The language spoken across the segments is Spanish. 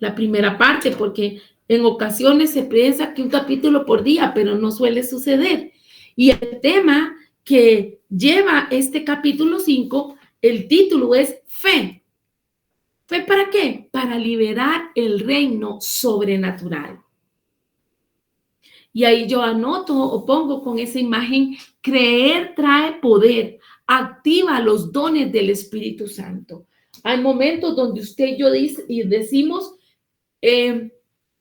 la primera parte, porque en ocasiones se piensa que un capítulo por día, pero no suele suceder. Y el tema que lleva este capítulo 5, el título es Fe. ¿Fe para qué? Para liberar el reino sobrenatural. Y ahí yo anoto o pongo con esa imagen, creer trae poder, activa los dones del Espíritu Santo. Hay momentos donde usted y yo decimos,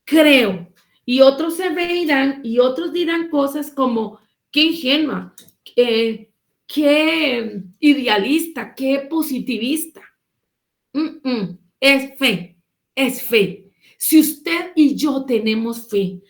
creo, y otros se reirán y otros dirán cosas como, qué ingenua, qué idealista, qué positivista. Es fe, es fe. Si usted y yo tenemos fe,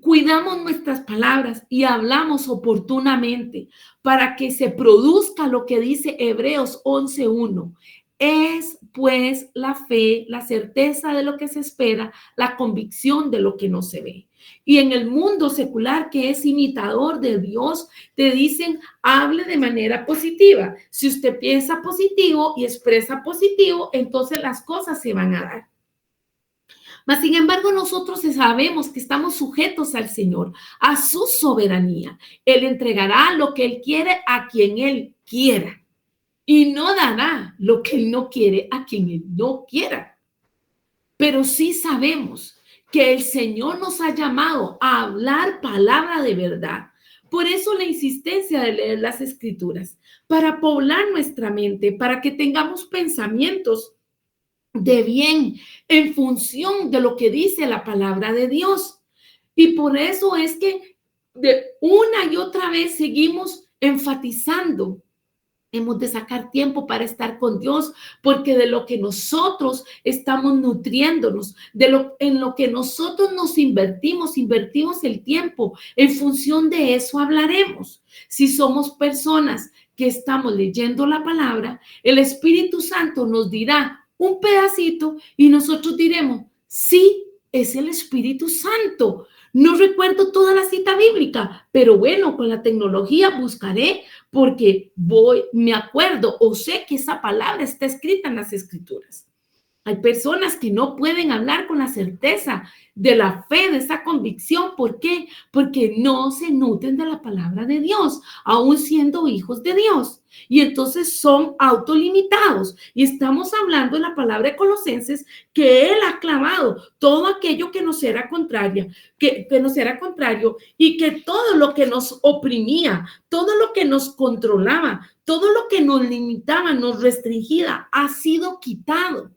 cuidamos nuestras palabras y hablamos oportunamente para que se produzca lo que dice Hebreos 11:1. Es pues la fe, la certeza de lo que se espera, la convicción de lo que no se ve. Y en el mundo secular, que es imitador de Dios, te dicen, hable de manera positiva. Si usted piensa positivo y expresa positivo, entonces las cosas se van a dar. Mas, sin embargo, nosotros sabemos que estamos sujetos al Señor, a su soberanía. Él entregará lo que Él quiere a quien Él quiera y no dará lo que Él no quiere a quien Él no quiera. Pero sí sabemos que el Señor nos ha llamado a hablar palabra de verdad. Por eso la insistencia de leer las Escrituras, para poblar nuestra mente, para que tengamos pensamientos de bien en función de lo que dice la palabra de Dios. Y por eso es que de una y otra vez seguimos enfatizando. Hemos de sacar tiempo para estar con Dios, porque de lo que nosotros estamos nutriéndonos, en lo que nosotros nos invertimos el tiempo. En función de eso hablaremos. Si somos personas que estamos leyendo la palabra, el Espíritu Santo nos dirá un pedacito y nosotros diremos, sí, es el Espíritu Santo. No recuerdo toda la cita bíblica, pero bueno, con la tecnología buscaré porque me acuerdo o sé que esa palabra está escrita en las Escrituras. Hay personas que no pueden hablar con la certeza de la fe, de esa convicción. ¿Por qué? Porque no se nutren de la palabra de Dios, aún siendo hijos de Dios. Y entonces son autolimitados. Y estamos hablando de la palabra de Colosenses, que Él ha clavado todo aquello que nos era contrario, que nos era contrario, y que todo lo que nos oprimía, todo lo que nos controlaba, todo lo que nos limitaba, nos restringía, ha sido quitado.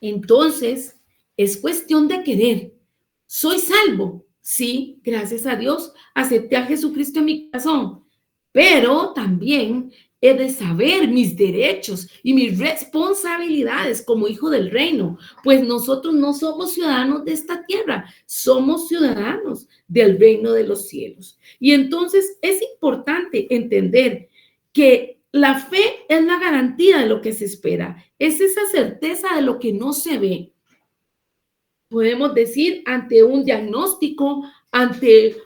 Entonces, es cuestión de querer. ¿Soy salvo? Sí, gracias a Dios, acepté a Jesucristo en mi corazón, pero también he de saber mis derechos y mis responsabilidades como hijo del reino, pues nosotros no somos ciudadanos de esta tierra, somos ciudadanos del reino de los cielos. Y entonces es importante entender que la fe es la garantía de lo que se espera, es esa certeza de lo que no se ve. Podemos decir ante un diagnóstico, ante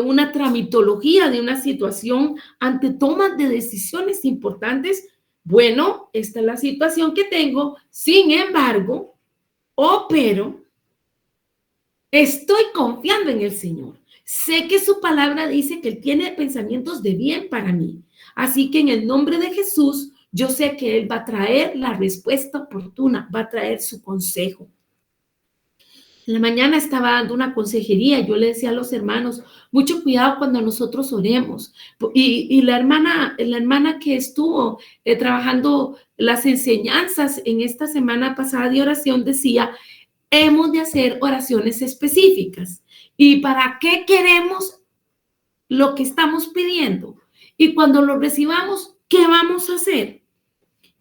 una tramitología de una situación, ante tomas de decisiones importantes, bueno, esta es la situación que tengo, sin embargo, pero estoy confiando en el Señor. Sé que su palabra dice que Él tiene pensamientos de bien para mí. Así que en el nombre de Jesús, yo sé que Él va a traer la respuesta oportuna, va a traer su consejo. En la mañana estaba dando una consejería. Yo le decía a los hermanos, mucho cuidado cuando nosotros oremos. Y la hermana que estuvo trabajando las enseñanzas en esta semana pasada de oración decía, hemos de hacer oraciones específicas. ¿Y para qué queremos lo que estamos pidiendo? Y cuando lo recibamos, ¿qué vamos a hacer?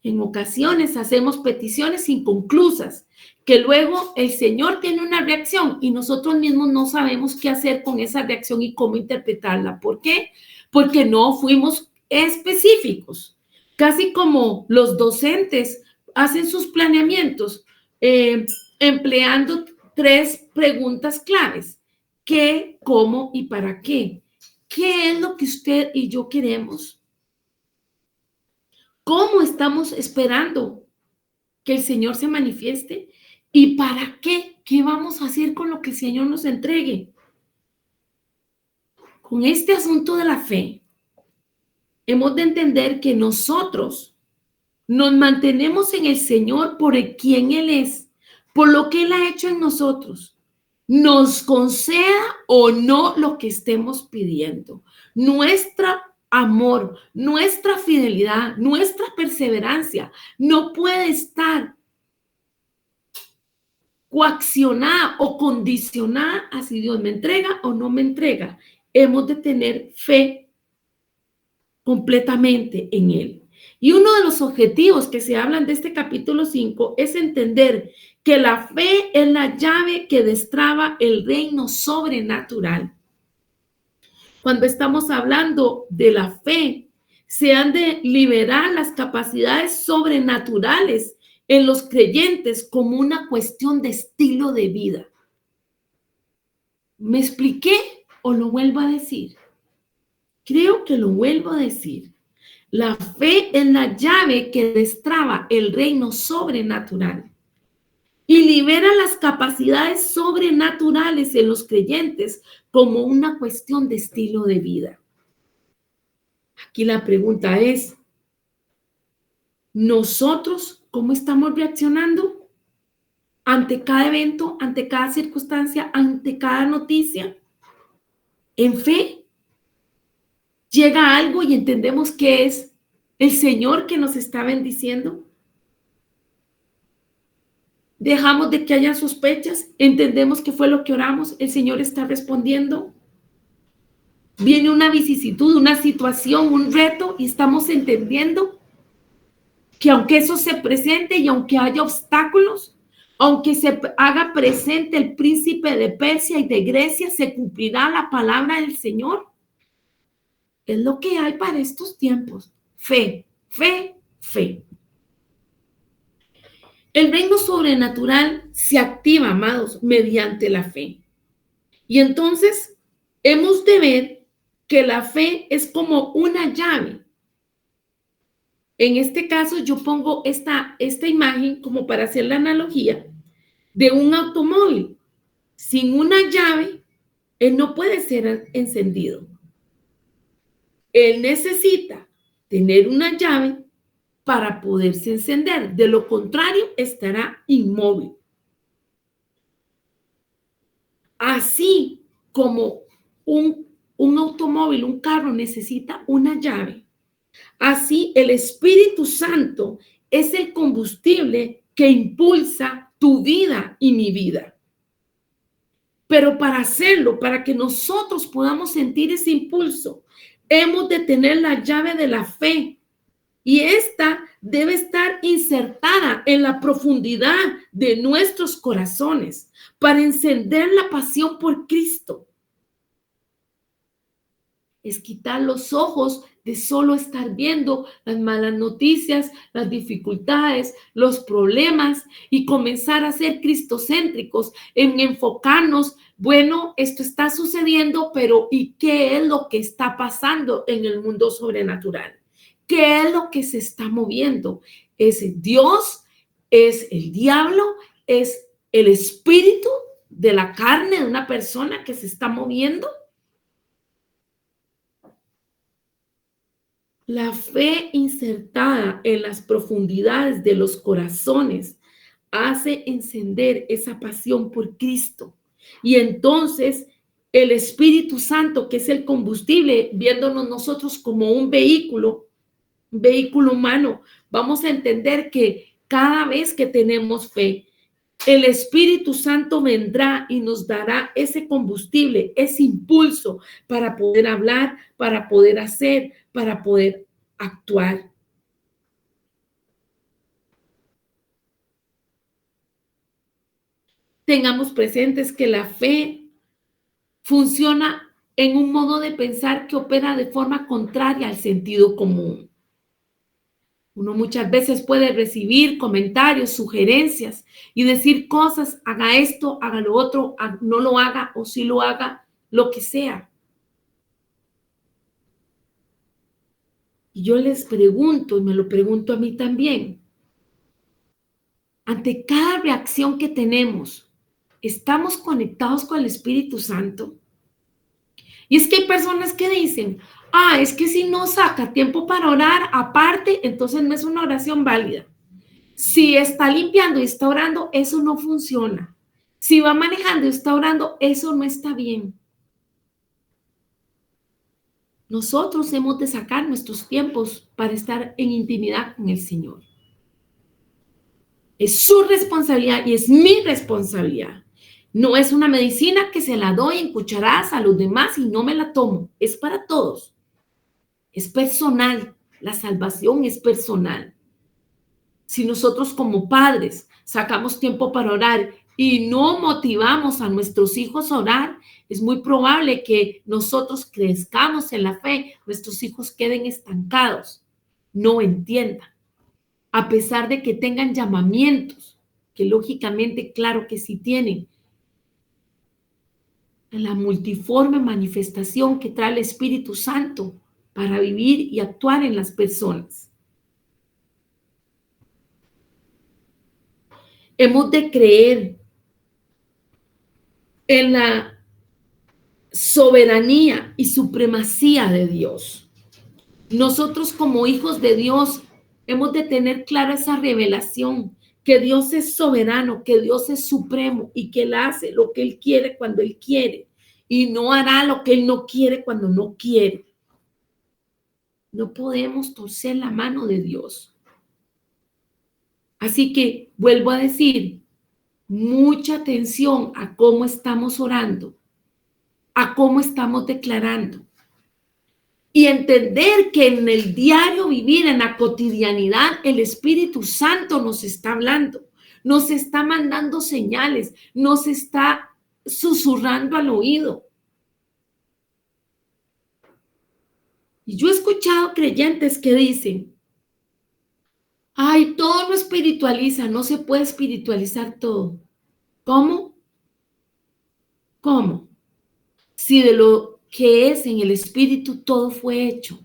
En ocasiones hacemos peticiones inconclusas, que luego el Señor tiene una reacción y nosotros mismos no sabemos qué hacer con esa reacción y cómo interpretarla. ¿Por qué? Porque no fuimos específicos. Casi como los docentes hacen sus planeamientos, empleando 3 preguntas claves: ¿qué, cómo y para qué? ¿Qué es lo que usted y yo queremos? ¿Cómo estamos esperando que el Señor se manifieste? ¿Y para qué? ¿Qué vamos a hacer con lo que el Señor nos entregue? Con este asunto de la fe, hemos de entender que nosotros nos mantenemos en el Señor por quien Él es, por lo que Él ha hecho en nosotros. Nos conceda o no lo que estemos pidiendo. Nuestro amor, nuestra fidelidad, nuestra perseverancia no puede estar coaccionada o condicionada a si Dios me entrega o no me entrega. Hemos de tener fe completamente en Él. Y uno de los objetivos que se hablan de este capítulo 5 es entender que la fe es la llave que destraba el reino sobrenatural. Cuando estamos hablando de la fe, se han de liberar las capacidades sobrenaturales en los creyentes como una cuestión de estilo de vida. ¿Me expliqué o lo vuelvo a decir? Creo que lo vuelvo a decir. La fe es la llave que destraba el reino sobrenatural y libera las capacidades sobrenaturales en los creyentes como una cuestión de estilo de vida. Aquí la pregunta es, ¿nosotros cómo estamos reaccionando ante cada evento, ante cada circunstancia, ante cada noticia? En fe, llega algo y entendemos que es el Señor que nos está bendiciendo. Dejamos de que haya sospechas, entendemos que fue lo que oramos, el Señor está respondiendo. Viene una vicisitud, una situación, un reto y estamos entendiendo que aunque eso se presente y aunque haya obstáculos, aunque se haga presente el príncipe de Persia y de Grecia, se cumplirá la palabra del Señor. Es lo que hay para estos tiempos. Fe, fe, fe. El reino sobrenatural se activa, amados, mediante la fe. Y entonces hemos de ver que la fe es como una llave. En este caso, yo pongo esta imagen como para hacer la analogía de un automóvil. Sin una llave, él no puede ser encendido. Él necesita tener una llave para poderse encender. De lo contrario, estará inmóvil. Así como un automóvil, un carro necesita una llave, así el Espíritu Santo es el combustible que impulsa tu vida y mi vida. Pero para hacerlo, para que nosotros podamos sentir ese impulso, hemos de tener la llave de la fe. Y esta debe estar insertada en la profundidad de nuestros corazones para encender la pasión por Cristo. Es quitar los ojos de solo estar viendo las malas noticias, las dificultades, los problemas y comenzar a ser cristocéntricos, en enfocarnos, bueno, esto está sucediendo, pero ¿y qué es lo que está pasando en el mundo sobrenatural? ¿Qué es lo que se está moviendo? ¿Es Dios? ¿Es el diablo? ¿Es el espíritu de la carne de una persona que se está moviendo? La fe insertada en las profundidades de los corazones hace encender esa pasión por Cristo. Y entonces el Espíritu Santo, que es el combustible, viéndonos nosotros como un vehículo humano, vamos a entender que cada vez que tenemos fe, el Espíritu Santo vendrá y nos dará ese combustible, ese impulso para poder hablar, para poder hacer, para poder actuar. Tengamos presentes que la fe funciona en un modo de pensar que opera de forma contraria al sentido común. Uno muchas veces puede recibir comentarios, sugerencias y decir cosas, haga esto, haga lo otro, no lo haga o sí lo haga, lo que sea. Y yo les pregunto, y me lo pregunto a mí también, ante cada reacción que tenemos, ¿estamos conectados con el Espíritu Santo? Y es que hay personas que dicen, es que si no saca tiempo para orar aparte, entonces no es una oración válida. Si está limpiando y está orando, eso no funciona. Si va manejando y está orando, eso no está bien. Nosotros hemos de sacar nuestros tiempos para estar en intimidad con el Señor. Es su responsabilidad y es mi responsabilidad. No es una medicina que se la doy en cucharadas a los demás y no me la tomo. Es para todos. Es personal. La salvación es personal. Si nosotros como padres sacamos tiempo para orar y no motivamos a nuestros hijos a orar, es muy probable que nosotros crezcamos en la fe, nuestros hijos queden estancados, no entiendan, a pesar de que tengan llamamientos, que lógicamente, claro que sí tienen, la multiforme manifestación que trae el Espíritu Santo para vivir y actuar en las personas. Hemos de creer en la soberanía y supremacía de Dios. Nosotros como hijos de Dios hemos de tener clara esa revelación, que Dios es soberano, que Dios es supremo y que Él hace lo que Él quiere cuando Él quiere y no hará lo que Él no quiere cuando no quiere. No podemos torcer la mano de Dios. Así que vuelvo a decir, mucha atención a cómo estamos orando, a cómo estamos declarando. Y entender que en el diario vivir, en la cotidianidad, el Espíritu Santo nos está hablando, nos está mandando señales, nos está susurrando al oído. Y yo he escuchado creyentes que dicen, todo lo espiritualiza, no se puede espiritualizar todo. ¿Cómo? ¿Cómo? Si de lo que es en el Espíritu todo fue hecho.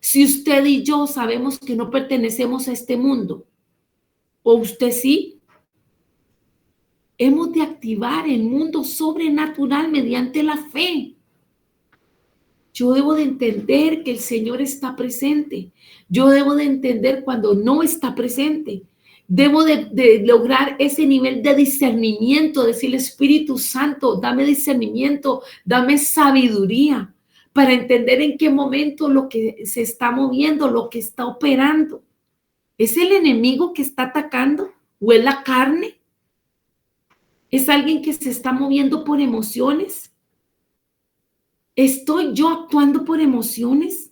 Si usted y yo sabemos que no pertenecemos a este mundo, ¿o usted sí? Hemos de activar el mundo sobrenatural mediante la fe. Yo debo de entender que el Señor está presente. Yo debo de entender cuando no está presente. Debo de lograr ese nivel de discernimiento, decirle, Espíritu Santo, dame discernimiento, dame sabiduría para entender en qué momento lo que se está moviendo, lo que está operando. ¿Es el enemigo que está atacando o es la carne? ¿Es alguien que se está moviendo por emociones? ¿Estoy yo actuando por emociones?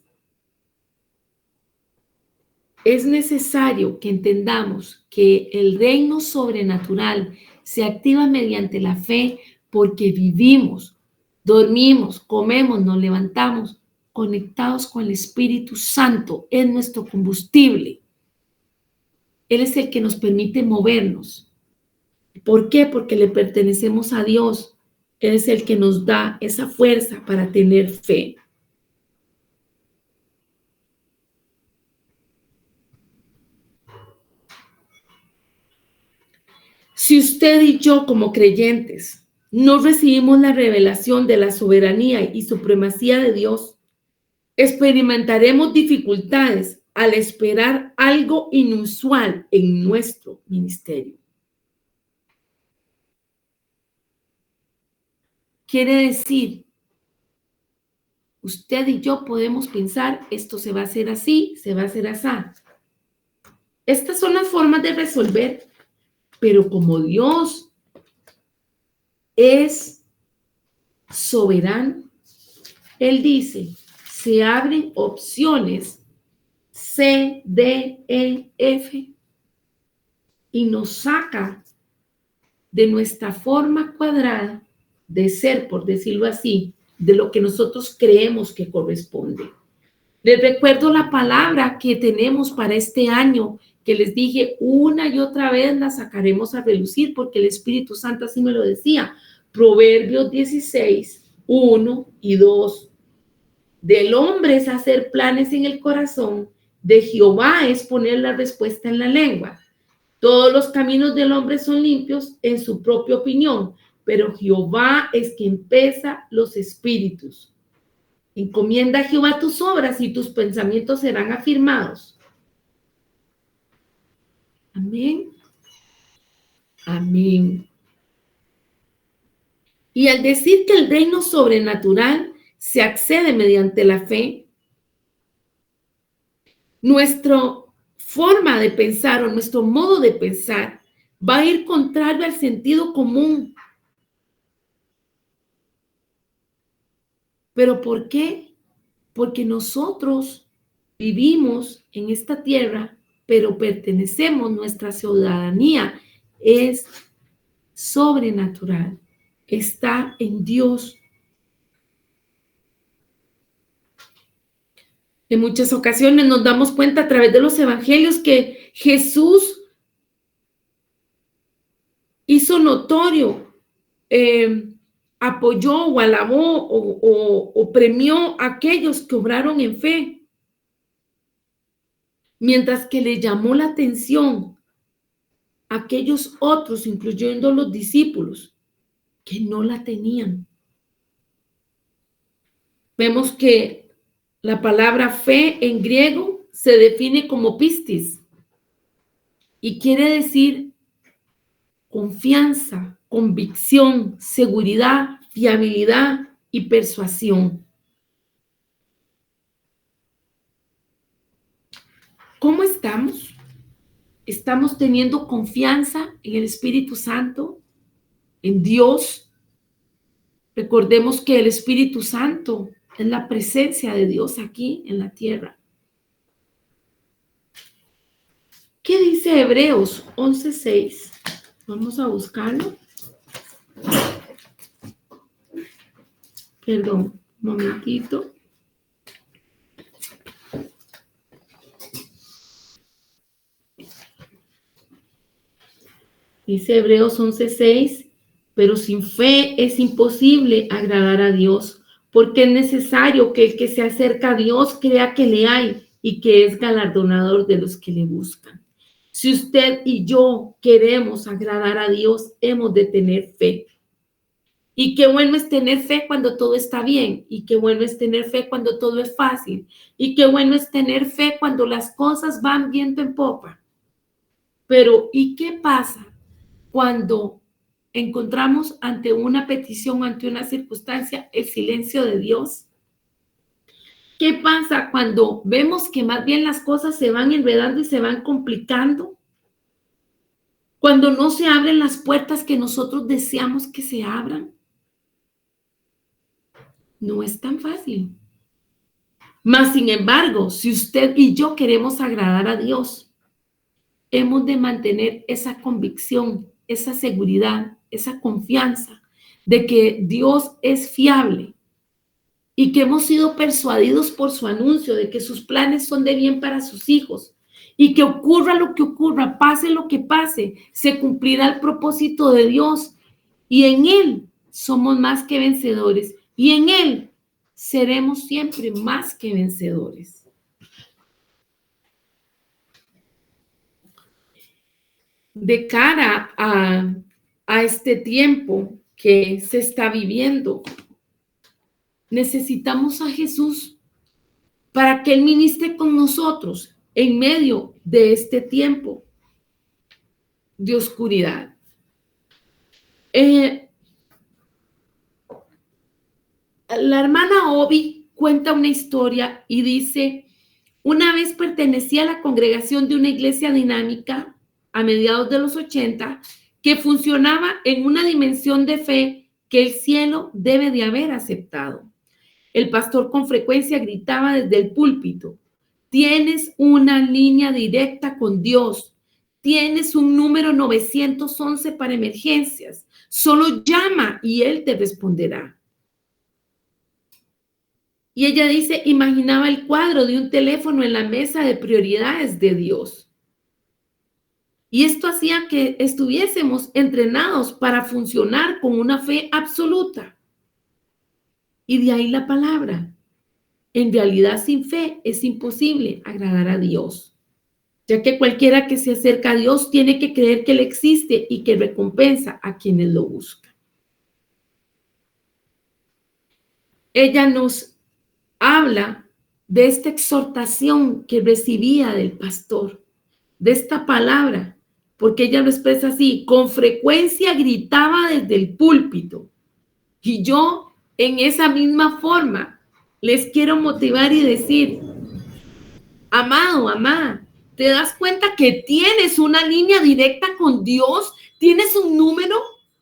Es necesario que entendamos que el reino sobrenatural se activa mediante la fe porque vivimos, dormimos, comemos, nos levantamos conectados con el Espíritu Santo. Es nuestro combustible. Él es el que nos permite movernos. ¿Por qué? Porque le pertenecemos a Dios. Él es el que nos da esa fuerza para tener fe. Si usted y yo como creyentes no recibimos la revelación de la soberanía y supremacía de Dios, experimentaremos dificultades al esperar algo inusual en nuestro ministerio. Quiere decir, usted y yo podemos pensar, esto se va a hacer así, se va a hacer así. Estas son las formas de resolver, pero como Dios es soberano, Él dice, se abren opciones C, D, E, F y nos saca de nuestra forma cuadrada de ser, por decirlo así, de lo que nosotros creemos que corresponde. Les recuerdo la palabra que tenemos para este año, que les dije una y otra vez la sacaremos a relucir porque el Espíritu Santo así me lo decía. Proverbios 16, 1 y 2. Del hombre es hacer planes en el corazón, de Jehová es poner la respuesta en la lengua. Todos los caminos del hombre son limpios en su propia opinión, pero Jehová es quien pesa los espíritus. Encomienda a Jehová tus obras y tus pensamientos serán afirmados. Amén. Amén. Y al decir que el reino sobrenatural se accede mediante la fe, nuestra forma de pensar o nuestro modo de pensar va a ir contrario al sentido común. ¿Pero por qué? Porque nosotros vivimos en esta tierra, pero pertenecemos, nuestra ciudadanía es sobrenatural, está en Dios. En muchas ocasiones nos damos cuenta a través de los evangelios que Jesús hizo notorio, apoyó o alabó o premió a aquellos que obraron en fe, mientras que le llamó la atención a aquellos otros, incluyendo los discípulos, que no la tenían. Vemos que la palabra fe en griego se define como pistis y quiere decir confianza, convicción, seguridad, fiabilidad y persuasión. ¿Cómo estamos? ¿Estamos teniendo confianza en el Espíritu Santo, en Dios? Recordemos que el Espíritu Santo es la presencia de Dios aquí en la tierra. ¿Qué dice Hebreos 11:6? Vamos a buscarlo. Perdón, un momentito. Dice Hebreos 11:6, pero sin fe es imposible agradar a Dios, porque es necesario que el que se acerca a Dios crea que le hay y que es galardonador de los que le buscan. Si usted y yo queremos agradar a Dios, hemos de tener fe. Y qué bueno es tener fe cuando todo está bien, y qué bueno es tener fe cuando todo es fácil, y qué bueno es tener fe cuando las cosas van viento en popa. Pero, ¿y qué pasa cuando encontramos ante una petición, ante una circunstancia, el silencio de Dios? ¿Qué pasa cuando vemos que más bien las cosas se van enredando y se van complicando? Cuando no se abren las puertas que nosotros deseamos que se abran. No es tan fácil. Mas, sin embargo, si usted y yo queremos agradar a Dios, hemos de mantener esa convicción, esa seguridad, esa confianza de que Dios es fiable y que hemos sido persuadidos por su anuncio de que sus planes son de bien para sus hijos y que ocurra lo que ocurra, pase lo que pase, se cumplirá el propósito de Dios y en Él somos más que vencedores y en Él seremos siempre más que vencedores. De cara a este tiempo que se está viviendo, necesitamos a Jesús para que Él ministre con nosotros en medio de este tiempo de oscuridad. La hermana Obi cuenta una historia y dice, una vez pertenecía a la congregación de una iglesia dinámica a mediados de los 80 que funcionaba en una dimensión de fe que el cielo debe de haber aceptado. El pastor con frecuencia gritaba desde el púlpito, tienes una línea directa con Dios, tienes un número 911 para emergencias, solo llama y Él te responderá. Y ella dice, imaginaba el cuadro de un teléfono en la mesa de prioridades de Dios. Y esto hacía que estuviésemos entrenados para funcionar con una fe absoluta. Y de ahí la palabra. En realidad, sin fe es imposible agradar a Dios. ya que cualquiera que se acerca a Dios tiene que creer que Él existe y que recompensa a quienes lo buscan. Ella nos habla de esta exhortación que recibía del pastor, de esta palabra, porque ella lo expresa así: con frecuencia gritaba desde el púlpito. Y yo, en esa misma forma, les quiero motivar y decir: amado, amada, ¿te das cuenta que tienes una línea directa con Dios? Tienes un número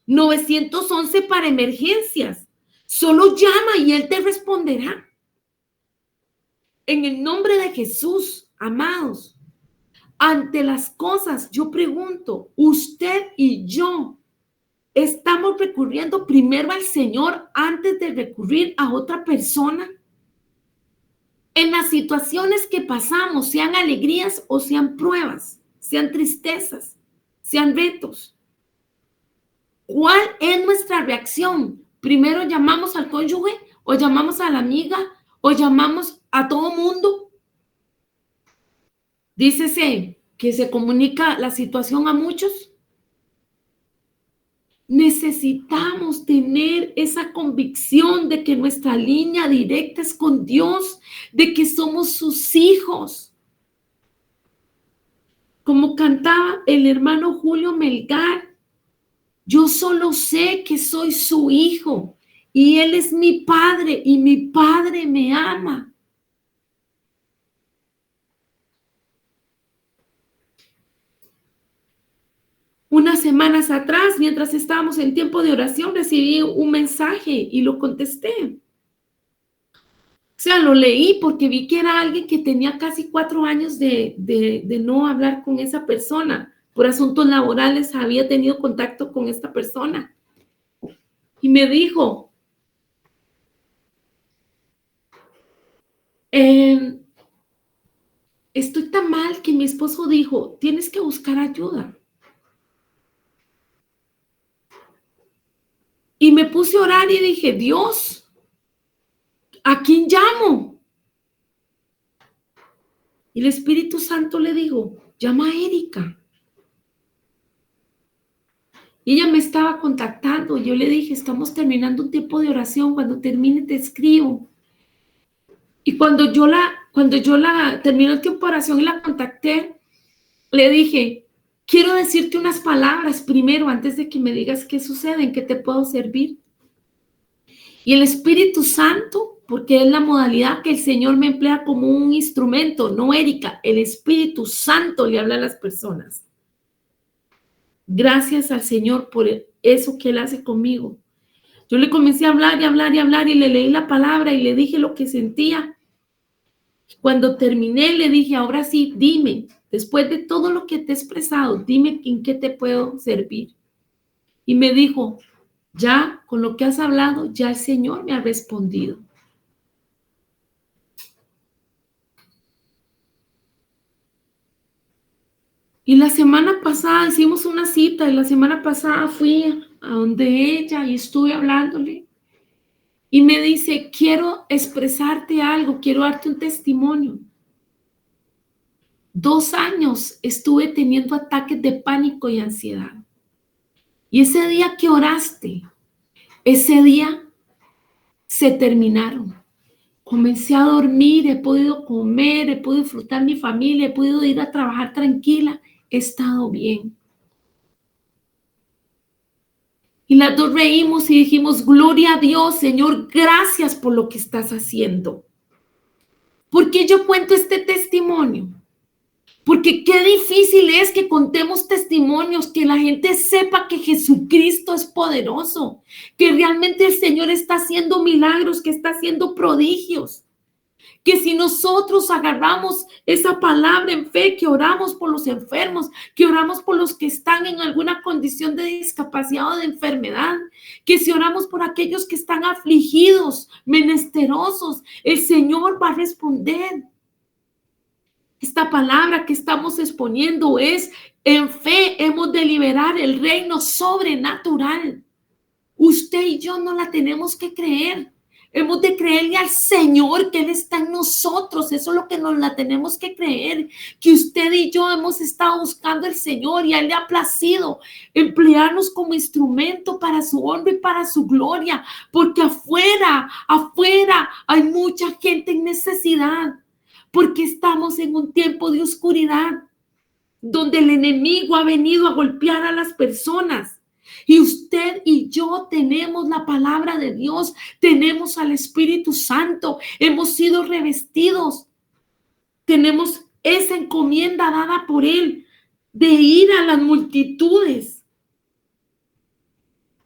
911 para emergencias. Solo llama y Él te responderá. En el nombre de Jesús, amados, ante las cosas, yo pregunto, usted y yo, ¿estamos recurriendo primero al Señor antes de recurrir a otra persona? En las situaciones que pasamos, sean alegrías o sean pruebas, sean tristezas, sean retos, ¿cuál es nuestra reacción? ¿Primero llamamos al cónyuge o llamamos a la amiga o llamamos a todo mundo? Dícese que se comunica la situación a muchos. Necesitamos tener esa convicción de que nuestra línea directa es con Dios, de que somos sus hijos. Como cantaba el hermano Julio Melgar, yo solo sé que soy su hijo y Él es mi padre y mi padre me ama. Unas semanas atrás, mientras estábamos en tiempo de oración, recibí un mensaje y lo contesté. O sea, lo leí porque vi que era alguien que tenía casi 4 años de no hablar con esa persona. Por asuntos laborales había tenido contacto con esta persona. Y me dijo, estoy tan mal que mi esposo dijo, tienes que buscar ayuda. Y me puse a orar y dije, Dios, ¿a quién llamo? Y el Espíritu Santo le dijo, llama a Erika. Y ella me estaba contactando. Yo le dije, estamos terminando un tiempo de oración. Cuando termine te escribo. Y cuando yo la terminé el tiempo de oración y la contacté, le dije, quiero decirte unas palabras primero antes de que me digas qué sucede, en qué te puedo servir. Y el Espíritu Santo, porque es la modalidad que el Señor me emplea como un instrumento, no Erika, el Espíritu Santo le habla a las personas. Gracias al Señor por eso que Él hace conmigo. Yo le comencé a hablar y hablar y hablar y le leí la palabra y le dije lo que sentía. Cuando terminé le dije, ahora sí, dime, después de todo lo que te he expresado, dime en qué te puedo servir. Y me dijo, ya con lo que has hablado, ya el Señor me ha respondido. Y la semana pasada hicimos una cita y la semana pasada fui a donde ella y estuve hablándole. Y me dice, quiero expresarte algo, quiero darte un testimonio. 2 años estuve teniendo ataques de pánico y ansiedad. Y ese día que oraste, ese día se terminaron. Comencé a dormir, he podido comer, he podido disfrutar mi familia, he podido ir a trabajar tranquila, he estado bien. Y las dos reímos y dijimos, gloria a Dios, Señor, gracias por lo que estás haciendo. ¿Por qué yo cuento este testimonio? Porque qué difícil es que contemos testimonios, que la gente sepa que Jesucristo es poderoso, que realmente el Señor está haciendo milagros, que está haciendo prodigios. Que si nosotros agarramos esa palabra en fe, que oramos por los enfermos, que oramos por los que están en alguna condición de discapacidad o de enfermedad, que si oramos por aquellos que están afligidos, menesterosos, el Señor va a responder. Esta palabra que estamos exponiendo es, en fe hemos de liberar el reino sobrenatural. Usted y yo no la tenemos que creer. Hemos de creerle al Señor que Él está en nosotros. Eso es lo que nos la tenemos que creer. Que usted y yo hemos estado buscando al Señor y a Él le ha placido emplearnos como instrumento para su honra y para su gloria. Porque afuera hay mucha gente en necesidad. Porque estamos en un tiempo de oscuridad donde el enemigo ha venido a golpear a las personas. Y usted y yo tenemos la palabra de Dios, tenemos al Espíritu Santo, hemos sido revestidos, tenemos esa encomienda dada por Él de ir a las multitudes.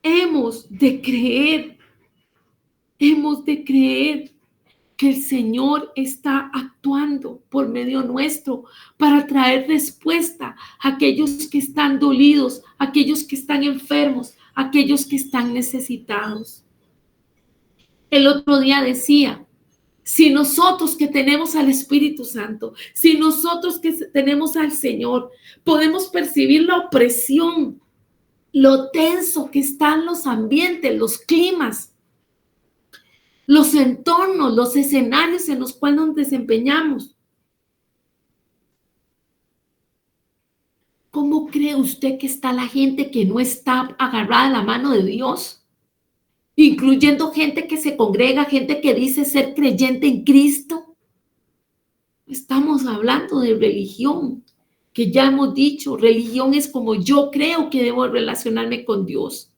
Hemos de creer que el Señor está actuando por medio nuestro para traer respuesta a aquellos que están dolidos, a aquellos que están enfermos, a aquellos que están necesitados. El otro día decía, si nosotros que tenemos al Espíritu Santo, si nosotros que tenemos al Señor, podemos percibir la opresión, lo tenso que están los ambientes, los climas, los entornos, los escenarios en los cuales nos desempeñamos. ¿Cómo cree usted que está la gente que no está agarrada a la mano de Dios? Incluyendo gente que se congrega, gente que dice ser creyente en Cristo. Estamos hablando de religión, que ya hemos dicho, religión es como yo creo que debo relacionarme con Dios.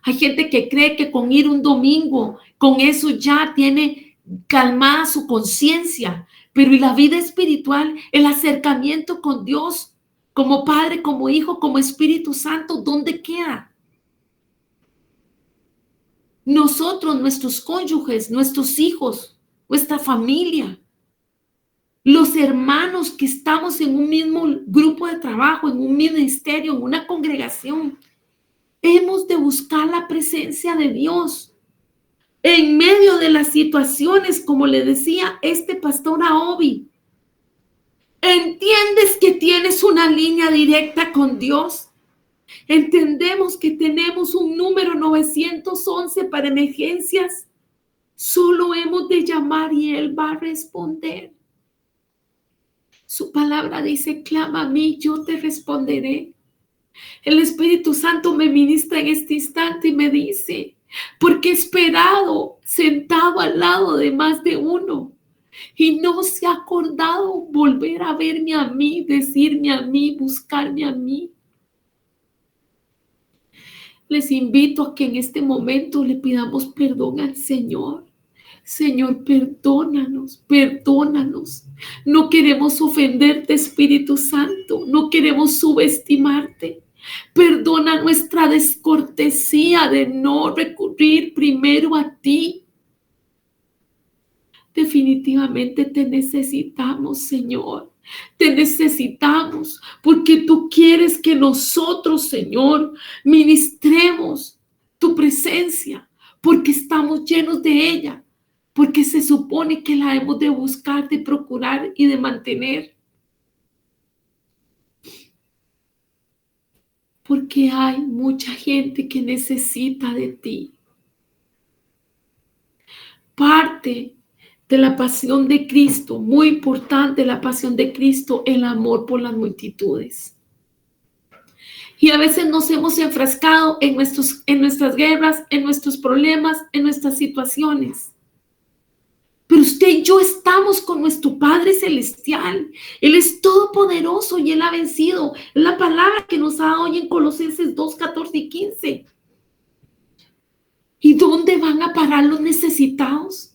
Hay gente que cree que con ir un domingo, con eso ya tiene calmada su conciencia. Pero ¿y la vida espiritual? El acercamiento con Dios, como Padre, como Hijo, como Espíritu Santo, ¿dónde queda? Nosotros, nuestros cónyuges, nuestros hijos, nuestra familia, los hermanos que estamos en un mismo grupo de trabajo, en un ministerio, en una congregación, hemos de buscar la presencia de Dios en medio de las situaciones, como le decía este pastor a Obi. ¿Entiendes que tienes una línea directa con Dios? Entendemos que tenemos un número 911 para emergencias. Solo hemos de llamar y Él va a responder. Su palabra dice, clama a mí, yo te responderé. El Espíritu Santo me ministra en este instante y me dice, porque he esperado sentado al lado de más de uno y no se ha acordado volver a verme a mí, decirme a mí, buscarme a mí. Les invito a que en este momento le pidamos perdón al Señor. Señor, perdónanos, perdónanos. No queremos ofenderte, Espíritu Santo. No queremos subestimarte. Perdona nuestra descortesía de no recurrir primero a ti. Definitivamente te necesitamos, Señor. Te necesitamos porque tú quieres que nosotros, Señor, ministremos tu presencia, porque estamos llenos de ella, porque se supone que la hemos de buscar, de procurar y de mantener. Porque hay mucha gente que necesita de ti. Parte de la pasión de Cristo, muy importante la pasión de Cristo, el amor por las multitudes. Y a veces nos hemos enfrascado en nuestras guerras, en nuestros problemas, en nuestras situaciones. Pero usted y yo estamos con nuestro Padre Celestial. Él es todopoderoso y Él ha vencido. Es la palabra que nos da hoy en Colosenses 2, 14 y 15. ¿Y dónde van a parar los necesitados?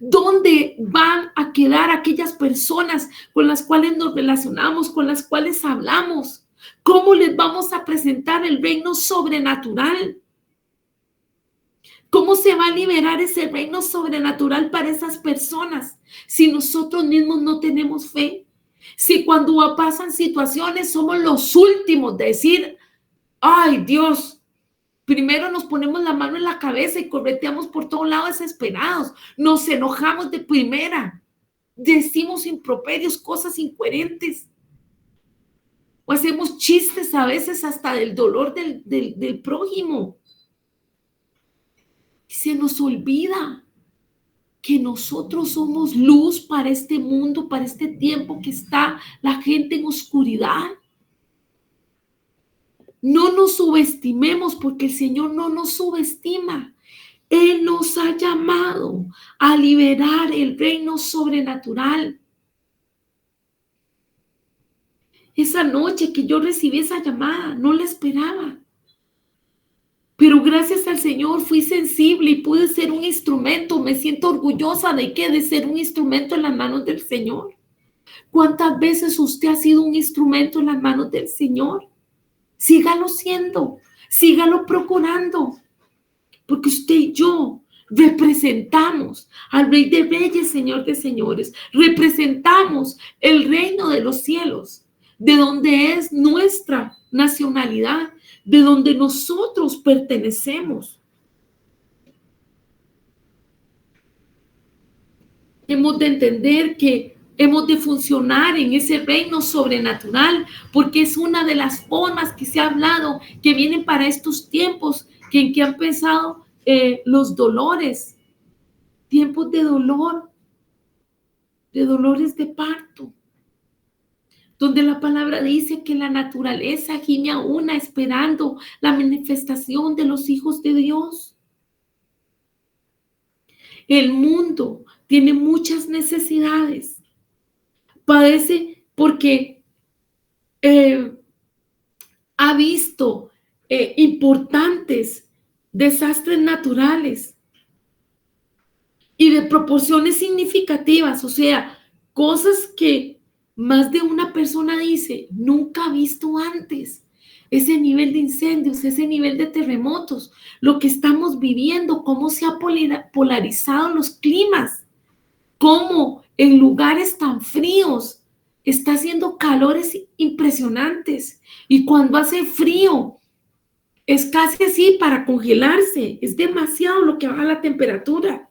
¿Dónde van a quedar aquellas personas con las cuales nos relacionamos, con las cuales hablamos? ¿Cómo les vamos a presentar el reino sobrenatural? ¿Cómo se va a liberar ese reino sobrenatural para esas personas si nosotros mismos no tenemos fe? Si cuando pasan situaciones somos los últimos de decir, ay Dios, primero nos ponemos la mano en la cabeza y correteamos por todos lados desesperados. Nos enojamos de primera. Decimos improperios, cosas incoherentes. O hacemos chistes a veces hasta del dolor del prójimo. Y se nos olvida que nosotros somos luz para este mundo, para este tiempo que está la gente en oscuridad. No nos subestimemos, porque el Señor no nos subestima. Él nos ha llamado a liberar el reino sobrenatural. Esa noche que yo recibí esa llamada, no la esperaba. Pero gracias al Señor fui sensible y pude ser un instrumento. Me siento orgullosa de qué, de ser un instrumento en las manos del Señor. ¿Cuántas veces usted ha sido un instrumento en las manos del Señor? Sígalo siendo, sígalo procurando, porque usted y yo representamos al Rey de Reyes, Señor de Señores. Representamos el reino de los cielos, de donde es nuestra nacionalidad, de donde nosotros pertenecemos. Hemos de entender que hemos de funcionar en ese reino sobrenatural, porque es una de las formas que se ha hablado que vienen para estos tiempos, que han pensado los dolores, tiempos de dolor, de dolores de parto, donde la palabra dice que la naturaleza gime a una esperando la manifestación de los hijos de Dios. El mundo tiene muchas necesidades, padece porque ha visto importantes desastres naturales y de proporciones significativas, o sea, cosas que más de una persona dice, nunca ha visto antes. Ese nivel de incendios, ese nivel de terremotos, lo que estamos viviendo, cómo se ha polarizado los climas, cómo en lugares tan fríos está haciendo calores impresionantes, y cuando hace frío es casi así para congelarse, es demasiado lo que baja la temperatura.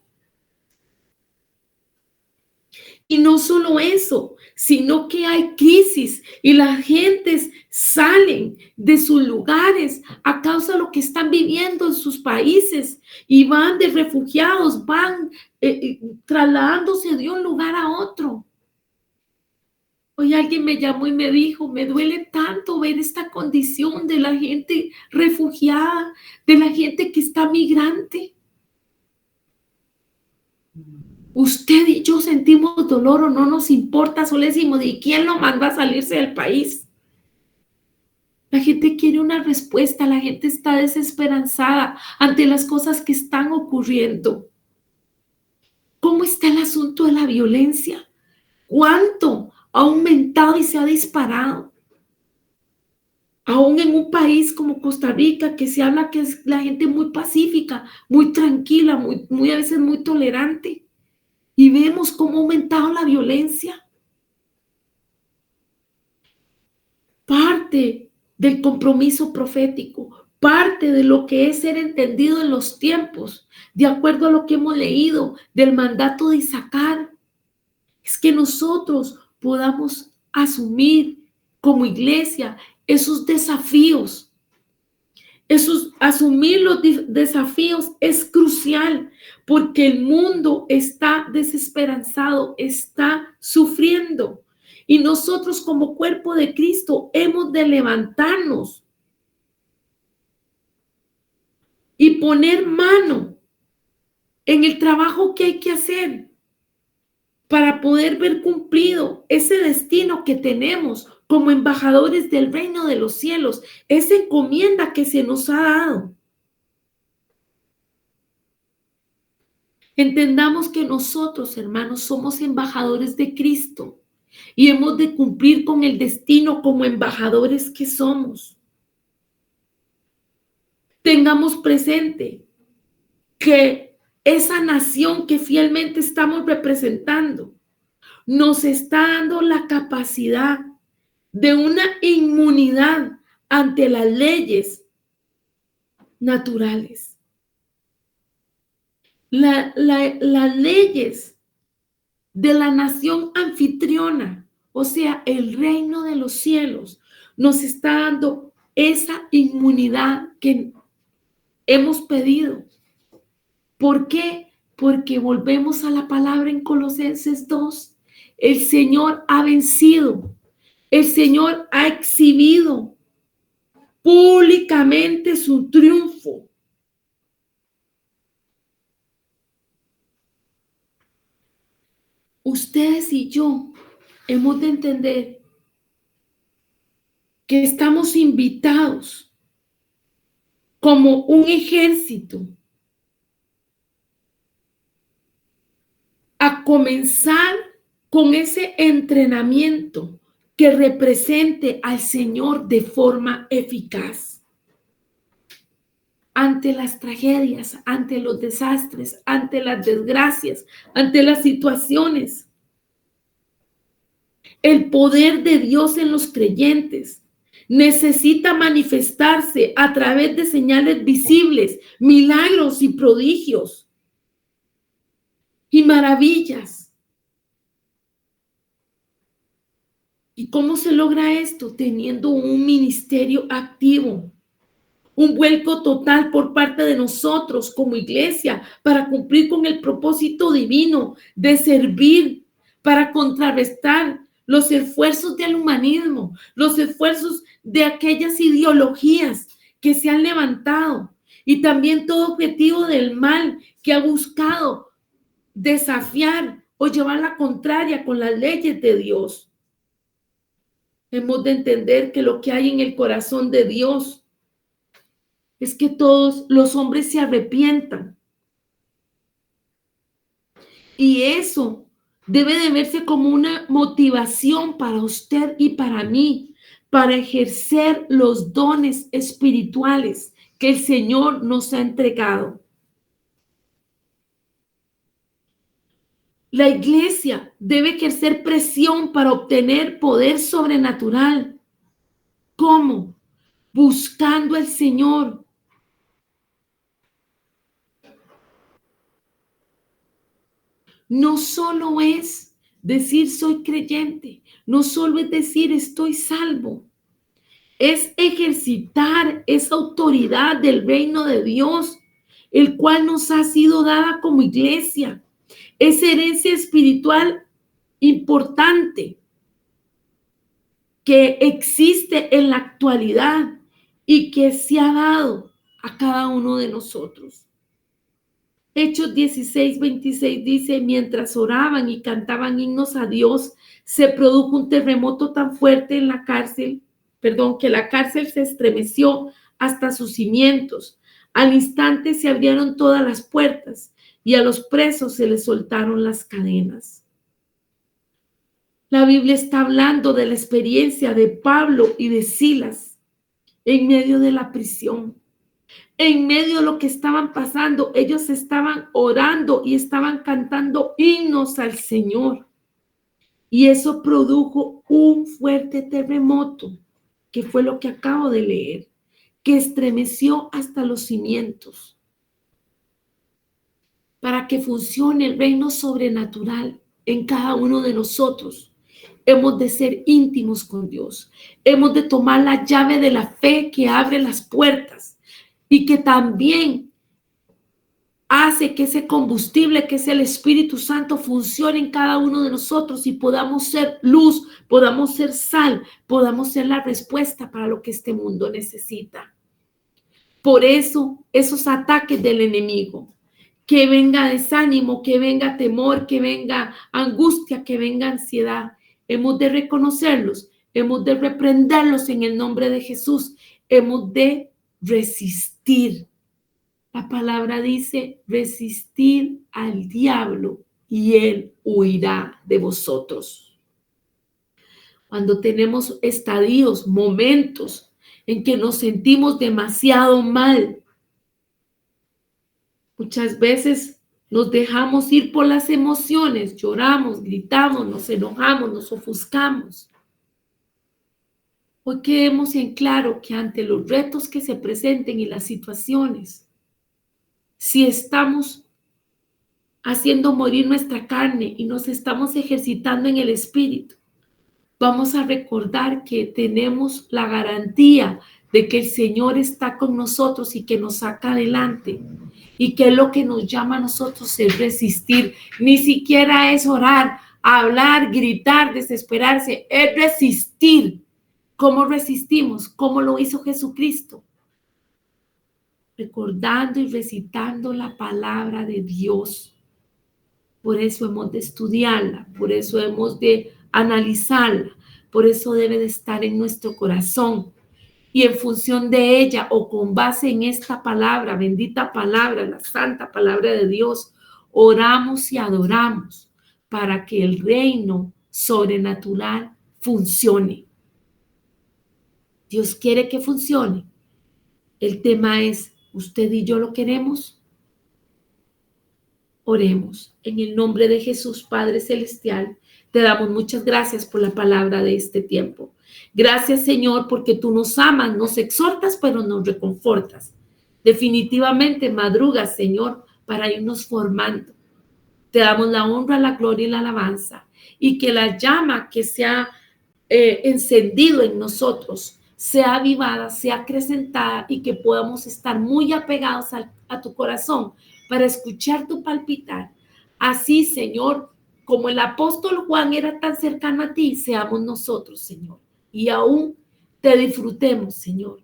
Y no solo eso, sino que hay crisis y las gentes salen de sus lugares a causa de lo que están viviendo en sus países y van de refugiados, van trasladándose de un lugar a otro. Hoy alguien me llamó y me dijo, me duele tanto ver esta condición de la gente refugiada, de la gente que está migrante. Usted y yo sentimos dolor o no nos importa, solo decimos, ¿y quién lo mandó a salirse del país? La gente quiere una respuesta, la gente está desesperanzada ante las cosas que están ocurriendo. ¿Cómo está el asunto de la violencia? ¿Cuánto ha aumentado y se ha disparado? Aún en un país como Costa Rica, que se habla que es la gente muy pacífica, muy tranquila, muy a veces muy tolerante. Y vemos cómo ha aumentado la violencia. Parte del compromiso profético, parte de lo que es ser entendido en los tiempos, de acuerdo a lo que hemos leído del mandato de Isaacar, es que nosotros podamos asumir como iglesia esos desafíos. Asumir los desafíos es crucial, porque el mundo está desesperanzado, está sufriendo. Y nosotros como cuerpo de Cristo hemos de levantarnos y poner mano en el trabajo que hay que hacer para poder ver cumplido ese destino que tenemos como embajadores del reino de los cielos, esa encomienda que se nos ha dado. Entendamos que nosotros, hermanos, somos embajadores de Cristo y hemos de cumplir con el destino como embajadores que somos. Tengamos presente que esa nación que fielmente estamos representando nos está dando la capacidad de una inmunidad ante las leyes naturales. Las leyes de la nación anfitriona, o sea, el reino de los cielos, nos está dando esa inmunidad que hemos pedido. ¿Por qué? Porque volvemos a la palabra en Colosenses 2. El Señor ha vencido. El Señor ha exhibido públicamente su triunfo. Ustedes y yo hemos de entender que estamos invitados como un ejército a comenzar con ese entrenamiento que represente al Señor de forma eficaz. Ante las tragedias, ante los desastres, ante las desgracias, ante las situaciones. El poder de Dios en los creyentes necesita manifestarse a través de señales visibles, milagros y prodigios y maravillas. ¿Y cómo se logra esto? Teniendo un ministerio activo, un vuelco total por parte de nosotros como iglesia para cumplir con el propósito divino de servir, para contrarrestar los esfuerzos del humanismo, los esfuerzos de aquellas ideologías que se han levantado y también todo objetivo del mal que ha buscado desafiar o llevar la contraria con las leyes de Dios. Hemos de entender que lo que hay en el corazón de Dios es que todos los hombres se arrepientan. Y eso debe de verse como una motivación para usted y para mí, para ejercer los dones espirituales que el Señor nos ha entregado. La iglesia debe ejercer presión para obtener poder sobrenatural. ¿Cómo? Buscando al Señor. No solo es decir soy creyente, no solo es decir estoy salvo, es ejercitar esa autoridad del reino de Dios, el cual nos ha sido dada como iglesia. Esa herencia espiritual importante que existe en la actualidad y que se ha dado a cada uno de nosotros. Hechos 16:26 dice, mientras oraban y cantaban himnos a Dios, se produjo un terremoto tan fuerte en la cárcel, que la cárcel se estremeció hasta sus cimientos. Al instante se abrieron todas las puertas y a los presos se les soltaron las cadenas. La Biblia está hablando de la experiencia de Pablo y de Silas en medio de la prisión. En medio de lo que estaban pasando, ellos estaban orando y estaban cantando himnos al Señor. Y eso produjo un fuerte terremoto, que fue lo que acabo de leer, que estremeció hasta los cimientos. Para que funcione el reino sobrenatural en cada uno de nosotros, hemos de ser íntimos con Dios. Hemos de tomar la llave de la fe que abre las puertas y que también hace que ese combustible, que es el Espíritu Santo, funcione en cada uno de nosotros y podamos ser luz, podamos ser sal, podamos ser la respuesta para lo que este mundo necesita. Por eso, esos ataques del enemigo, que venga desánimo, que venga temor, que venga angustia, que venga ansiedad, hemos de reconocerlos, hemos de reprenderlos en el nombre de Jesús, hemos de resistir. La palabra dice, resistir al diablo y él huirá de vosotros. Cuando tenemos estadios, momentos en que nos sentimos demasiado mal, muchas veces nos dejamos ir por las emociones, lloramos, gritamos, nos enojamos, nos ofuscamos. Hoy quedemos en claro que ante los retos que se presenten y las situaciones, si estamos haciendo morir nuestra carne y nos estamos ejercitando en el espíritu, vamos a recordar que tenemos la garantía de que el Señor está con nosotros y que nos saca adelante. Y que lo que nos llama a nosotros es resistir. Ni siquiera es orar, hablar, gritar, desesperarse. Es resistir. ¿Cómo resistimos? ¿Cómo lo hizo Jesucristo? Recordando y recitando la palabra de Dios. Por eso hemos de estudiarla, por eso hemos de analizarla, por eso debe de estar en nuestro corazón. Y en función de ella o con base en esta palabra, bendita palabra, la santa palabra de Dios, oramos y adoramos para que el reino sobrenatural funcione. Dios quiere que funcione. El tema es, ¿usted y yo lo queremos? Oremos. En el nombre de Jesús, Padre Celestial, te damos muchas gracias por la palabra de este tiempo. Gracias, Señor, porque tú nos amas, nos exhortas, pero nos reconfortas. Definitivamente madrugas, Señor, para irnos formando. Te damos la honra, la gloria y la alabanza. Y que la llama que se ha encendido en nosotros sea avivada, sea acrecentada y que podamos estar muy apegados a tu corazón para escuchar tu palpitar. Así, Señor, como el apóstol Juan era tan cercano a ti, seamos nosotros, Señor. Y aún te disfrutemos, Señor,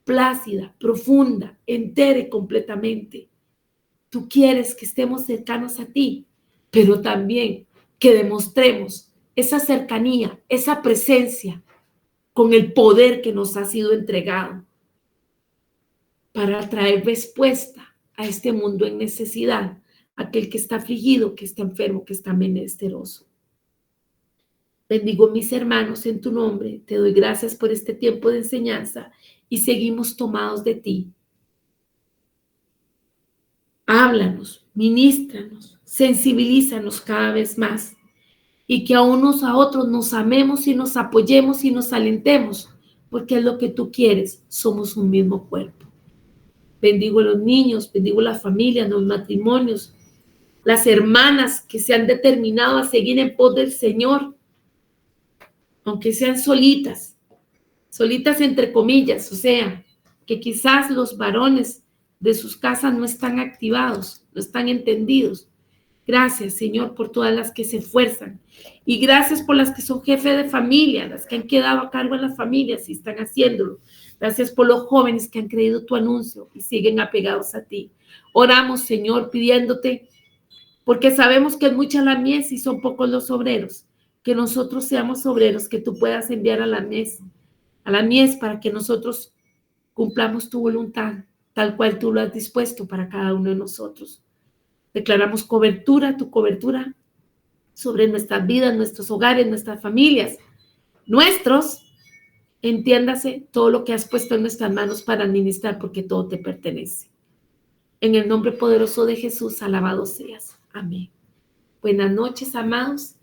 plácida, profunda, entera y completamente. Tú quieres que estemos cercanos a ti, pero también que demostremos esa cercanía, esa presencia con el poder que nos ha sido entregado para traer respuesta a este mundo en necesidad, aquel que está afligido, que está enfermo, que está menesteroso. Bendigo mis hermanos en tu nombre, te doy gracias por este tiempo de enseñanza y seguimos tomados de ti. Háblanos, ministranos, sensibilízanos cada vez más y que a unos a otros nos amemos y nos apoyemos y nos alentemos, porque es lo que tú quieres, somos un mismo cuerpo. Bendigo a los niños, bendigo a las familias, los matrimonios, las hermanas que se han determinado a seguir en pos del Señor, aunque sean solitas entre comillas, o sea, que quizás los varones de sus casas no están activados, no están entendidos. Gracias, Señor, por todas las que se esfuerzan. Y gracias por las que son jefes de familia, las que han quedado a cargo de las familias y están haciéndolo. Gracias por los jóvenes que han creído tu anuncio y siguen apegados a ti. Oramos, Señor, pidiéndote, porque sabemos que es mucha la mies y son pocos los obreros. Que nosotros seamos obreros, que tú puedas enviar a la mies para que nosotros cumplamos tu voluntad, tal cual tú lo has dispuesto para cada uno de nosotros. Declaramos cobertura, tu cobertura sobre nuestras vidas, nuestros hogares, nuestras familias, entiéndase, todo lo que has puesto en nuestras manos para administrar, porque todo te pertenece. En el nombre poderoso de Jesús, alabado seas. Amén. Buenas noches, amados.